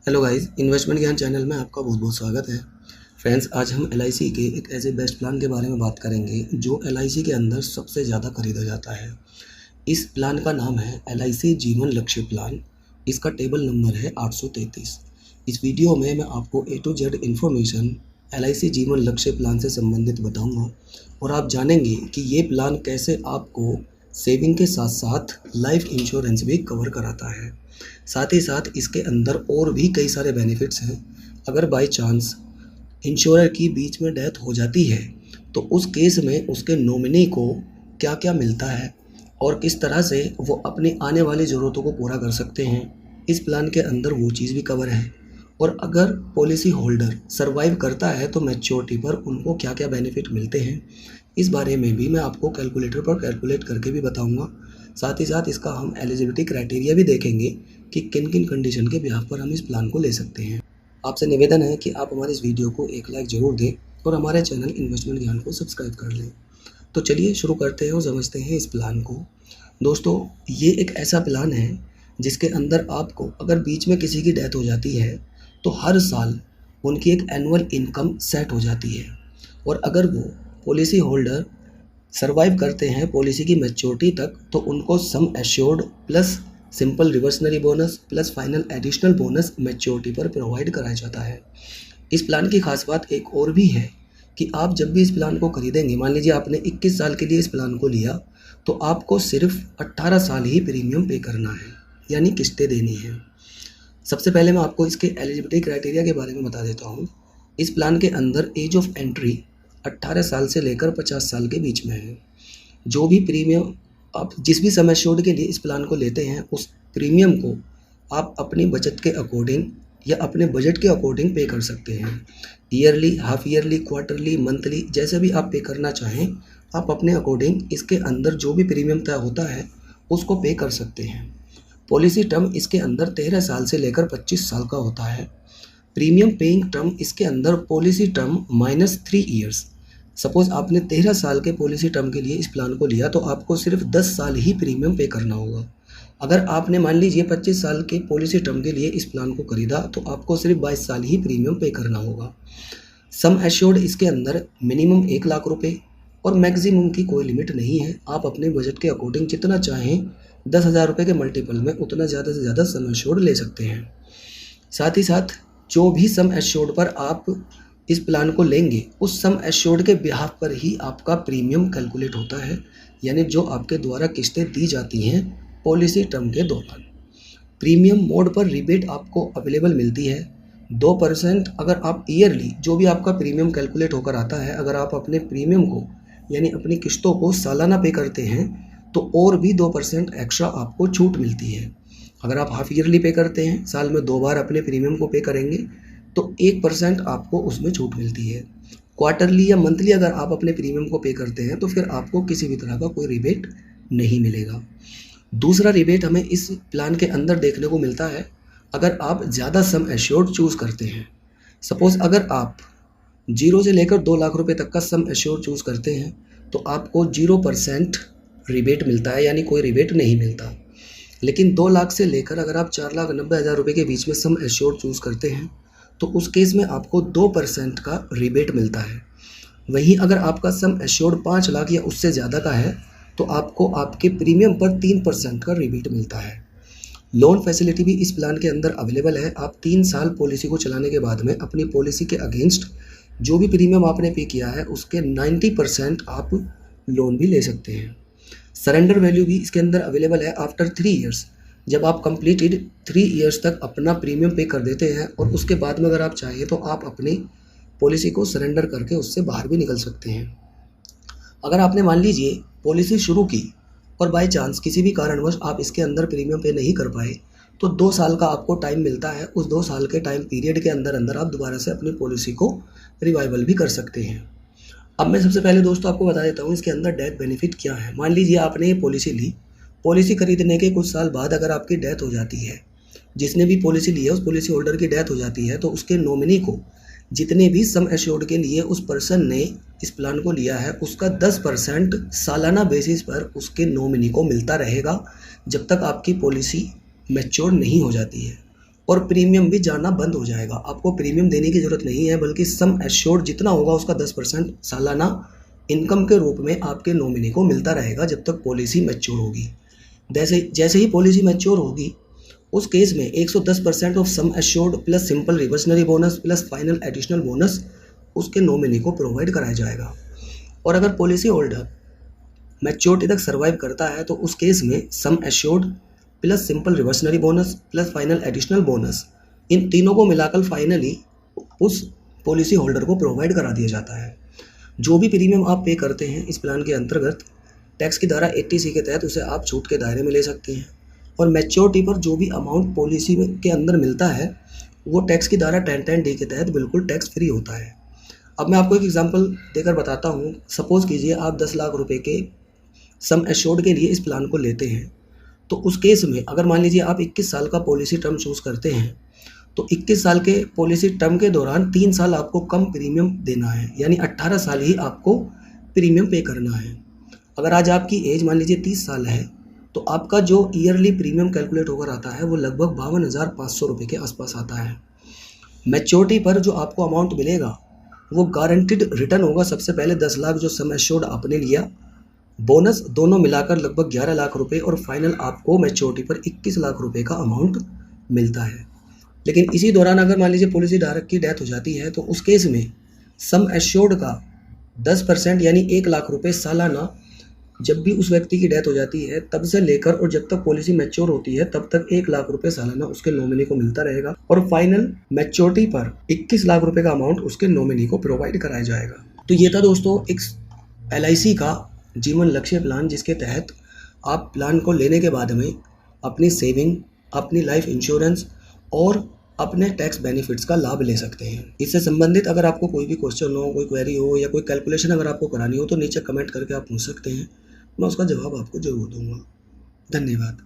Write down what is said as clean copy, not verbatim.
Hello guys, investment ज्ञान channel में आपका बहुत बहुत स्वागत है। फ्रेंड्स, आज हम एलआईसी के एक ऐसे बेस्ट प्लान के बारे में बात करेंगे जो एलआईसी के अंदर सबसे ज़्यादा खरीदा जाता है। इस प्लान का नाम है एलआईसी जीवन लक्ष्य प्लान। इसका टेबल नंबर है 833। इस वीडियो में मैं आपको ए टू जेड इन्फॉर्मेशन एलआईसी जीवन लक्ष्य प्लान से संबंधित बताऊंगा और आप जानेंगे कि ये प्लान कैसे आपको सेविंग के साथ साथ लाइफ इंश्योरेंस भी कवर कराता है। साथ ही साथ इसके अंदर और भी कई सारे बेनिफिट्स हैं। अगर बाय चांस इंश्योरर की बीच में डेथ हो जाती है तो उस केस में उसके नॉमिनी को क्या क्या मिलता है और किस तरह से वो अपनी आने वाली ज़रूरतों को पूरा कर सकते हैं, इस प्लान के अंदर वो चीज़ भी कवर है। और अगर पॉलिसी होल्डर सर्वाइव करता है तो मैच्योरिटी पर उनको क्या क्या बेनिफिट मिलते हैं, इस बारे में भी मैं आपको कैलकुलेटर पर कैलकुलेट करके भी बताऊंगा। साथ ही साथ इसका हम एलिजिबिलिटी क्राइटेरिया भी देखेंगे कि किन किन कंडीशन के बिहाफ पर हम इस प्लान को ले सकते हैं। आपसे निवेदन है कि आप हमारे इस वीडियो को एक लाइक ज़रूर दें और हमारे चैनल इन्वेस्टमेंट ज्ञान को सब्सक्राइब कर लें। तो चलिए शुरू करते हैं और समझते हैं इस प्लान को। दोस्तों, ये एक ऐसा प्लान है जिसके अंदर आपको अगर बीच में किसी की डेथ हो जाती है तो हर साल उनकी एक एनुअल इनकम सेट हो जाती है। और अगर वो पॉलिसी होल्डर सर्वाइव करते हैं पॉलिसी की मैच्योरिटी तक तो उनको सम assured plus simple reversionary bonus plus final additional bonus maturity पर प्रोवाइड कराया जाता है। इस प्लान की खास बात एक और भी है कि आप जब भी इस प्लान को खरीदेंगे, मान लीजिए आपने 21 साल के लिए इस प्लान को लिया, तो आपको सिर्फ 18 साल ही प्रीमियम पे करना है, यानी किस्तें देनी है। सबसे पहले मैं आपको इसके एलिजिबिलिटी क्राइटेरिया के बारे में बता देता हूँ। इस प्लान के अंदर एज ऑफ एंट्री 18 साल से लेकर 50 साल के बीच में है। जो भी प्रीमियम आप जिस भी सम एश्योर्ड के लिए इस प्लान को लेते हैं, उस प्रीमियम को आप अपनी बचत के अकॉर्डिंग या अपने बजट के अकॉर्डिंग पे कर सकते हैं। Yearly, half yearly, quarterly, monthly, जैसे भी आप पे करना चाहें, आप अपने अकॉर्डिंग इसके अंदर जो भी प्रीमियम तय होता है उसको पे कर सकते हैं। पॉलिसी टर्म इसके अंदर 13 साल से लेकर 25 साल का होता है। प्रीमियम पेइंग टर्म इसके अंदर पॉलिसी टर्म -3 ईयर्स। सपोज आपने 13 साल के पॉलिसी टर्म के लिए इस प्लान को लिया तो आपको सिर्फ 10 साल ही प्रीमियम पे करना होगा। अगर आपने मान लीजिए 25 साल के पॉलिसी टर्म के लिए इस प्लान को खरीदा तो आपको सिर्फ 22 साल ही प्रीमियम पे करना होगा। सम एश्योर्ड इसके अंदर मिनिमम 1 लाख रुपए और मैक्सिमम की कोई लिमिट नहीं है। आप अपने बजट के अकॉर्डिंग जितना चाहें 10,000 रुपये के मल्टीपल में उतना ज़्यादा से ज़्यादा सम एश्योर्ड ले सकते हैं। साथ ही साथ जो भी सम एश्योर्ड पर आप इस प्लान को लेंगे उस सम एश्योर्ड के बिहाफ पर ही आपका प्रीमियम कैलकुलेट होता है, यानी जो आपके द्वारा किस्तें दी जाती हैं पॉलिसी टर्म के दौरान। प्रीमियम मोड पर रिबेट आपको अवेलेबल मिलती है 2%। अगर आप ईयरली जो भी आपका प्रीमियम कैलकुलेट होकर आता है, अगर आप अपने प्रीमियम को यानी अपनी किस्तों को सालाना पे करते हैं तो और भी 2% एक्स्ट्रा आपको छूट मिलती है। अगर आप हाफ ईयरली पे करते हैं, साल में 2 बार अपने प्रीमियम को पे करेंगे तो 1% आपको उसमें छूट मिलती है। क्वार्टरली या मंथली अगर आप अपने प्रीमियम को पे करते हैं तो फिर आपको किसी भी तरह का कोई रिबेट नहीं मिलेगा। दूसरा रिबेट हमें इस प्लान के अंदर देखने को मिलता है अगर आप ज़्यादा सम एश्योर्ड चूज़ करते हैं। सपोज़ अगर आप 0 से लेकर 2 लाख रुपए तक का सम एश्योर्ड चूज़ करते हैं तो आपको 0% रिबेट मिलता है, यानी कोई रिबेट नहीं मिलता। लेकिन 2 लाख से लेकर अगर आप 4,90,000 रुपये के बीच में सम एश्योर्ड चूज़ करते हैं तो उस केस में आपको 2% का रिबेट मिलता है। वहीं अगर आपका सम एश्योर्ड 5 लाख या उससे ज़्यादा का है तो आपको आपके प्रीमियम पर 3% का रिबेट मिलता है। लोन फैसिलिटी भी इस प्लान के अंदर अवेलेबल है। आप 3 साल पॉलिसी को चलाने के बाद में अपनी पॉलिसी के अगेंस्ट जो भी प्रीमियम आपने पे किया है उसके 90% आप लोन भी ले सकते हैं। सरेंडर वैल्यू भी इसके अंदर अवेलेबल है आफ्टर 3 ईयर्स। जब आप कंप्लीटेड 3 ईयर्स तक अपना प्रीमियम पे कर देते हैं और उसके बाद में अगर आप चाहें तो आप अपनी पॉलिसी को सरेंडर करके उससे बाहर भी निकल सकते हैं। अगर आपने मान लीजिए पॉलिसी शुरू की और बाय चांस किसी भी कारणवश आप इसके अंदर प्रीमियम पे नहीं कर पाए तो 2 साल का आपको टाइम मिलता है। उस 2 साल के टाइम पीरियड के अंदर अंदर आप दोबारा से अपनी पॉलिसी को रिवाइवल भी कर सकते हैं। अब मैं सबसे पहले दोस्तों आपको बता देता हूँ इसके अंदर डेथ बेनिफिट क्या है। मान लीजिए आपने ये पॉलिसी ली, पॉलिसी खरीदने के कुछ साल बाद अगर आपकी डेथ हो जाती है, जिसने भी पॉलिसी ली है उस पॉलिसी होल्डर की डेथ हो जाती है तो उसके नॉमिनी को जितने भी सम एश्योर्ड के लिए उस पर्सन ने इस प्लान को लिया है उसका 10% सालाना बेसिस पर उसके नॉमिनी को मिलता रहेगा जब तक आपकी पॉलिसी मैच्योर नहीं हो जाती है। और प्रीमियम भी जाना बंद हो जाएगा। आपको प्रीमियम देने की ज़रूरत नहीं है, बल्कि सम एश्योर्ड जितना होगा उसका 10% सालाना इनकम के रूप में आपके नॉमिनी को मिलता रहेगा जब तक पॉलिसी मैच्योर होगी। जैसे जैसे ही पॉलिसी मैच्योर होगी, उस केस में 110% of sum assured plus simple reversionary bonus plus final additional bonus उसके नॉमिनी को प्रोवाइड कराया जाएगा। और अगर पॉलिसी होल्डर मैच्योरिटी तक सर्वाइव करता है तो उस केस में sum assured plus simple reversionary bonus plus final additional bonus, इन तीनों को मिलाकर फाइनली उस पॉलिसी होल्डर को प्रोवाइड करा दिया जाता है। जो भी प्रीमियम आप पे करते हैं इस प्लान के अंतर्गत, टैक्स की धारा 80C के तहत उसे आप छूट के दायरे में ले सकते हैं। और मैच्योरिटी पर जो भी अमाउंट पॉलिसी के अंदर मिलता है वो टैक्स की धारा 1010D के तहत बिल्कुल टैक्स फ्री होता है। अब मैं आपको एक एग्जांपल देकर बताता हूँ। सपोज़ कीजिए आप 10 लाख रुपए के सम एश्योर्ड के लिए इस प्लान को लेते हैं, तो उस केस में अगर मान लीजिए आप 21 साल का पॉलिसी टर्म चूज़ करते हैं, तो 21 साल के पॉलिसी टर्म के दौरान 3 साल आपको कम प्रीमियम देना है, यानी 18 साल ही आपको प्रीमियम पे करना है। अगर आज आपकी एज मान लीजिए 30 साल है, तो आपका जो ईयरली प्रीमियम कैलकुलेट होकर आता है वो लगभग 52,500 रुपये के आसपास आता है। मैच्योरिटी पर जो आपको अमाउंट मिलेगा वो गारंटीड रिटर्न होगा। सबसे पहले 10 लाख जो सम एश्योर्ड आपने लिया, बोनस दोनों मिलाकर लगभग 11 लाख रुपए, और फाइनल आपको मैच्योरिटी पर 21 लाख रुपए का अमाउंट मिलता है। लेकिन इसी दौरान अगर मान लीजिए पॉलिसी धारक की डेथ हो जाती है, तो उस केस में सम एश्योर्ड का 10% यानी 1 लाख रुपए सालाना जब भी उस व्यक्ति की डेथ हो जाती है तब से लेकर और जब तक पॉलिसी मैच्योर होती है तब तक 1 लाख रुपए सालाना उसके नॉमिनी को मिलता रहेगा। और फाइनल मैच्योरिटी पर 21 लाख रुपए का अमाउंट उसके नॉमिनी को प्रोवाइड कराया जाएगा। तो ये था दोस्तों एक LIC का जीवन लक्ष्य प्लान, जिसके तहत आप प्लान को लेने के बाद में अपनी सेविंग, अपनी लाइफ इंश्योरेंस और अपने टैक्स बेनिफिट्स का लाभ ले सकते हैं। इससे संबंधित अगर आपको कोई भी क्वेश्चन हो, कोई क्वेरी हो या कोई कैलकुलेशन अगर आपको करानी हो तो नीचे कमेंट करके आप पूछ सकते हैं, मैं उसका जवाब आपको ज़रूर दूंगा। धन्यवाद।